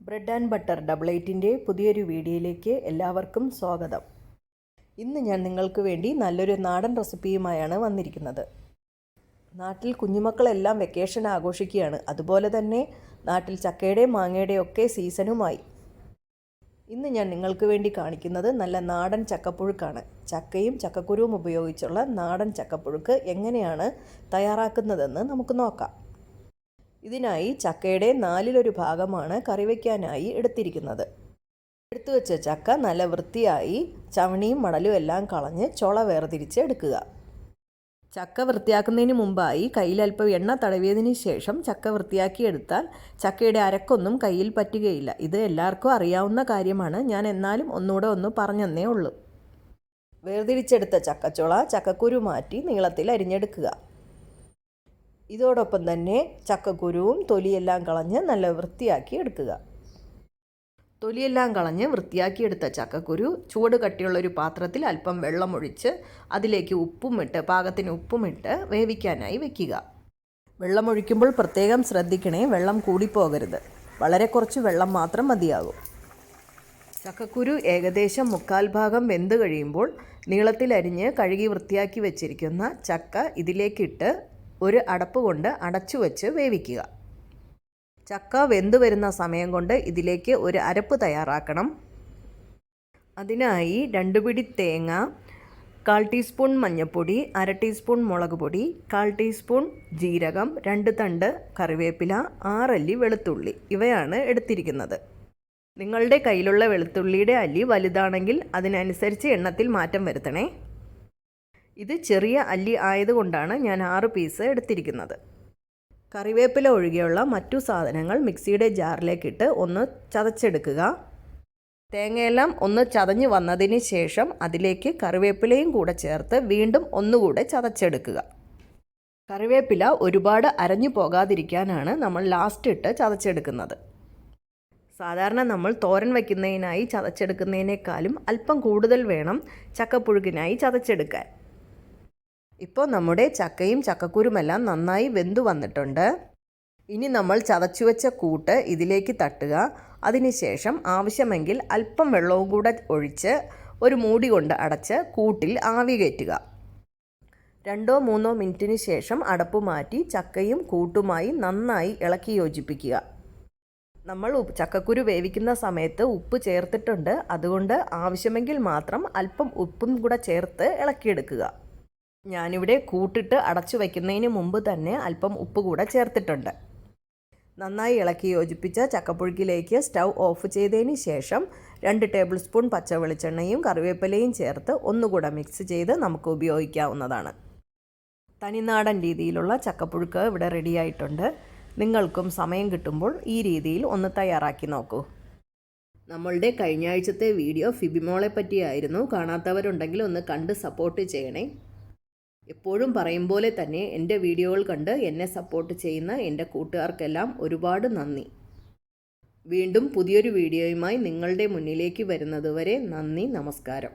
Bread and butter double 8ൻ്റെ പുതിയൊരു വീഡിയോയിലേക്ക് എല്ലാവർക്കും സ്വാഗതം. ഇന്ന് ഞാൻ നിങ്ങൾക്ക് വേണ്ടി നല്ലൊരു നാടൻ റെസിപ്പിയുമായാണ് വന്നിരിക്കുന്നത്. നാട്ടിൽ കുഞ്ഞുമക്കളെല്ലാം വെക്കേഷൻ ആഘോഷിക്കുകയാണ്. അതുപോലെ തന്നെ നാട്ടിൽ ചക്കയുടെയും മാങ്ങയുടെയും ഒക്കെ സീസണുമായി. ഇന്ന് ഞാൻ നിങ്ങൾക്ക് വേണ്ടി കാണിക്കുന്നത് നല്ല നാടൻ ചക്കപ്പുഴുക്കാണ്. ചക്കയും ചക്കക്കുരുവും ഉപയോഗിച്ചുള്ള നാടൻ ചക്കപ്പുഴുക്ക് എങ്ങനെയാണ് തയ്യാറാക്കുന്നതെന്ന് നമുക്ക് നോക്കാം. ഇതിനായി ചക്കയുടെ 4/1 ഭാഗമാണ് കറി വയ്ക്കാനായി എടുത്തിരിക്കുന്നത്. എടുത്തു വെച്ച ചക്ക നല്ല വൃത്തിയായി ചവണിയും മടലും എല്ലാം കളഞ്ഞ് ചുള വേർതിരിച്ച് എടുക്കുക. ചക്ക വൃത്തിയാക്കുന്നതിന് മുമ്പായി കയ്യിൽ അല്പം എണ്ണ തടവിയതിന് ശേഷം ചക്ക വൃത്തിയാക്കിയെടുത്താൽ ചക്കയുടെ അരക്കൊന്നും കയ്യിൽ പറ്റുകയില്ല. ഇത് എല്ലാവർക്കും അറിയാവുന്ന കാര്യമാണ്. ഞാൻ എന്നാലും ഒന്നുകൂടെ പറഞ്ഞെന്നേ ഉള്ളൂ. വേർതിരിച്ചെടുത്ത ചക്കച്ചുള ചക്കക്കുരു മാറ്റി നീളത്തിൽ അരിഞ്ഞെടുക്കുക. ഇതോടൊപ്പം തന്നെ ചക്കക്കുരുവും തൊലിയെല്ലാം കളഞ്ഞ് നല്ല വൃത്തിയാക്കി എടുക്കുക. തൊലിയെല്ലാം കളഞ്ഞ് വൃത്തിയാക്കിയെടുത്ത ചക്കക്കുരു ചൂട് കട്ടിയുള്ളൊരു പാത്രത്തിൽ അല്പം വെള്ളമൊഴിച്ച് അതിലേക്ക് പാകത്തിന് ഉപ്പുമിട്ട് വേവിക്കാനായി വയ്ക്കുക. വെള്ളമൊഴിക്കുമ്പോൾ പ്രത്യേകം ശ്രദ്ധിക്കണേ, വെള്ളം കൂടിപ്പോകരുത്. വളരെ കുറച്ച് വെള്ളം മാത്രം മതിയാകും. ചക്കക്കുരു ഏകദേശം 1/4 ഭാഗം വെന്ത് കഴിയുമ്പോൾ നീളത്തിൽ അരിഞ്ഞ് കഴുകി വൃത്തിയാക്കി വെച്ചിരിക്കുന്ന ചക്ക ഇതിലേക്കിട്ട് ഒരു അടപ്പ് കൊണ്ട് അടച്ചു വെച്ച് വേവിക്കുക. ചക്ക വെന്ത് വരുന്ന സമയം കൊണ്ട് ഇതിലേക്ക് ഒരു അരപ്പ് തയ്യാറാക്കണം. അതിനായി 2 പിടി തേങ്ങ, 1/4 ടീസ്പൂൺ മഞ്ഞൾപ്പൊടി, 1/2 ടീസ്പൂൺ മുളക് പൊടി, 1/4 ടീസ്പൂൺ ജീരകം, 2 തണ്ട് കറിവേപ്പില, 6 അല്ലി വെളുത്തുള്ളി ഇവയാണ് എടുത്തിരിക്കുന്നത്. നിങ്ങളുടെ കയ്യിലുള്ള വെളുത്തുള്ളിയുടെ അല്ലി വലുതാണെങ്കിൽ അതിനനുസരിച്ച് എണ്ണത്തിൽ മാറ്റം വരുത്തണേ. ഇത് ചെറിയ അല്ലി ആയതുകൊണ്ടാണ് ഞാൻ 6 പീസ് എടുത്തിരിക്കുന്നത്. കറിവേപ്പില ഒഴികെയുള്ള മറ്റു സാധനങ്ങൾ മിക്സിയുടെ ജാറിലേക്കിട്ട് ഒന്ന് ചതച്ചെടുക്കുക. തേങ്ങയെല്ലാം ഒന്ന് ചതഞ്ഞ് വന്നതിന് ശേഷം അതിലേക്ക് കറിവേപ്പിലയും കൂടെ ചേർത്ത് വീണ്ടും ഒന്നുകൂടെ ചതച്ചെടുക്കുക. കറിവേപ്പില ഒരുപാട് അരഞ്ഞു പോകാതിരിക്കാനാണ് നമ്മൾ ലാസ്റ്റ് ഇട്ട് ചതച്ചെടുക്കുന്നത്. സാധാരണ നമ്മൾ തോരൻ വയ്ക്കുന്നതിനായി ചതച്ചെടുക്കുന്നതിനേക്കാളും അല്പം കൂടുതൽ വേണം ചക്കപ്പുഴുക്കിനായി ചതച്ചെടുക്കാൻ. ഇപ്പോൾ നമ്മുടെ ചക്കയും ചക്കക്കുരുമെല്ലാം നന്നായി വെന്തു വന്നിട്ടുണ്ട്. ഇനി നമ്മൾ ചതച്ചു വെച്ച കൂട്ട് ഇതിലേക്ക് തട്ടുക. അതിനുശേഷം ആവശ്യമെങ്കിൽ അല്പം വെള്ളവും കൂടെ ഒഴിച്ച് ഒരു മൂടി കൊണ്ട് അടച്ച് കൂട്ടിൽ ആവി കയറ്റുക. 2-3 മിനിറ്റിന് ശേഷം അടപ്പ് മാറ്റി ചക്കയും കൂട്ടുമായി നന്നായി ഇളക്കി യോജിപ്പിക്കുക. നമ്മൾ ചക്കക്കുരു വേവിക്കുന്ന സമയത്ത് ഉപ്പ് ചേർത്തിട്ടുണ്ട്. അതുകൊണ്ട് ആവശ്യമെങ്കിൽ മാത്രം അല്പം ഉപ്പും കൂടെ ചേർത്ത് ഇളക്കിയെടുക്കുക. ഞാനിവിടെ കൂട്ടിട്ട് അടച്ചു വയ്ക്കുന്നതിന് മുമ്പ് തന്നെ അല്പം ഉപ്പ് കൂടെ ചേർത്തിട്ടുണ്ട്. നന്നായി ഇളക്കി യോജിപ്പിച്ച ചക്കപ്പുഴുക്കിലേക്ക് സ്റ്റൗ ഓഫ് ചെയ്തതിന് ശേഷം 2 ടേബിൾ സ്പൂൺ പച്ച വെളിച്ചെണ്ണയും കറിവേപ്പിലയും ചേർത്ത് ഒന്നുകൂടെ മിക്സ് ചെയ്ത് നമുക്ക് ഉപയോഗിക്കാവുന്നതാണ്. തനിനാടൻ രീതിയിലുള്ള ചക്കപ്പുഴുക്ക് ഇവിടെ റെഡിയായിട്ടുണ്ട്. നിങ്ങൾക്കും സമയം കിട്ടുമ്പോൾ ഈ രീതിയിൽ ഒന്ന് തയ്യാറാക്കി നോക്കൂ. നമ്മളുടെ കഴിഞ്ഞ ആഴ്ചത്തെ വീഡിയോ ഫിബിമോളെ പറ്റിയായിരുന്നു. കാണാത്തവരുണ്ടെങ്കിൽ ഒന്ന് കണ്ട് സപ്പോർട്ട് ചെയ്യണേ. എപ്പോഴും പറയും പോലെ തന്നെ എൻ്റെ വീഡിയോകൾ കണ്ട് എന്നെ സപ്പോർട്ട് ചെയ്യുന്ന എൻ്റെ കൂട്ടുകാർക്കെല്ലാം ഒരുപാട് നന്ദി. വീണ്ടും പുതിയൊരു വീഡിയോയുമായി നിങ്ങളുടെ മുന്നിലേക്ക് വരുന്നതുവരെ നന്ദി, നമസ്കാരം.